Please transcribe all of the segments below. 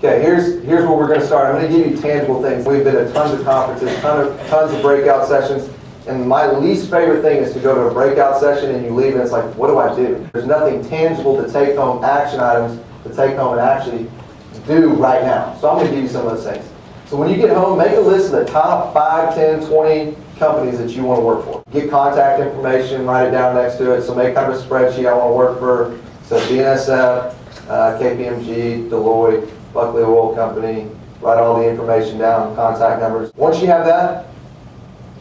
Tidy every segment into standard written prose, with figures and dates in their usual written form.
Okay, here's where we're going to start. I'm going to give you tangible things. We've been to tons of conferences, tons of breakout sessions, and my least favorite thing is to go to a breakout session and you leave and it's like, what do I do? There's nothing tangible to take home, action items to take home and actually do right now. So I'm going to give you some of those things. So when you get home, make a list of the top 5, 10, 20 companies that you want to work for. Get contact information, write it down next to it. So make kind of a spreadsheet. I want to work for BNSF, KPMG, Deloitte, Buckley Oil Company. Write all the information down, contact numbers. Once you have that,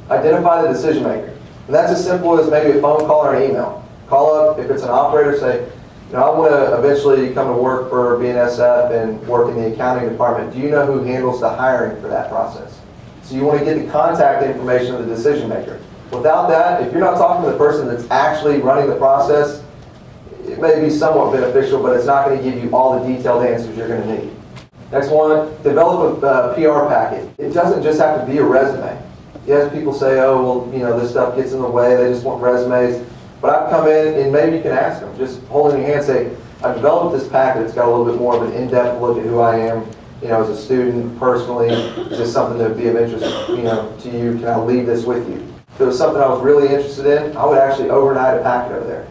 identify the decision maker. And that's as simple as maybe a phone call or an email. Call up, if it's an operator, say, I want to eventually come to work for BNSF and work in the accounting department. Do you know who handles the hiring for that process? So you want to get the contact information of the decision maker. Without that, if you're not talking to the person that's actually running the process, it may be somewhat beneficial, but it's not going to give you all the detailed answers you're going to need. Next one, develop a PR packet. It doesn't just have to be a resume. Yes, people say, oh, well, this stuff gets in the way. They just want resumes. But I've come in, and maybe you can ask them, just hold in your hand, say, I've developed this packet. It's got a little bit more of an in-depth look at who I am, as a student, personally. Is this something that would be of interest, to you? Can I leave this with you? If it was something I was really interested in, I would actually overnight a packet over there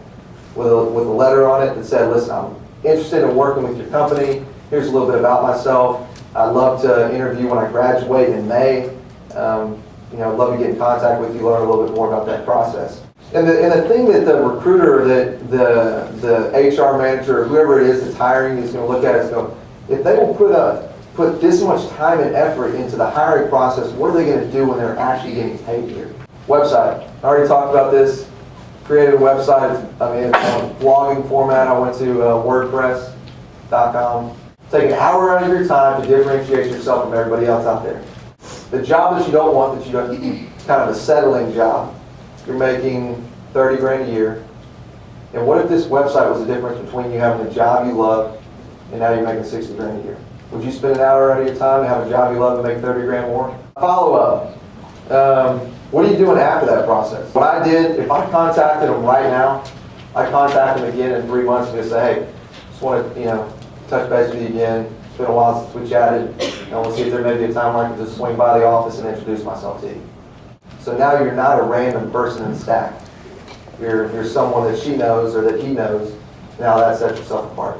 with a letter on it that said, listen, I'm interested in working with your company. Here's a little bit about myself. I'd love to interview when I graduate in May. I'd love to get in contact with you, learn a little bit more about that process. And the thing that the recruiter, that the HR manager, whoever it is that's hiring is going to look at is go, if they will put this much time and effort into the hiring process, what are they going to do when they're actually getting paid here? Website. I already talked about this. Created a website. It's on blogging format. I went to WordPress.com. Take an hour out of your time to differentiate yourself from everybody else out there. The job that you don't want, it's kind of a settling job. You're making 30 grand a year. And what if this website was the difference between you having a job you love and now you're making 60 grand a year? Would you spend an hour out of your time to have a job you love and make 30 grand more? Follow up. What are you doing after that process? What I did, if I contacted them right now, I contact them again in 3 months and just say, hey, just want to, touch base with you again. It's been a while since we chatted. And we'll see if there may be a time where I can just swing by the office and introduce myself to you. So now you're not a random person in the stack. You're someone that she knows or that he knows. Now that sets yourself apart.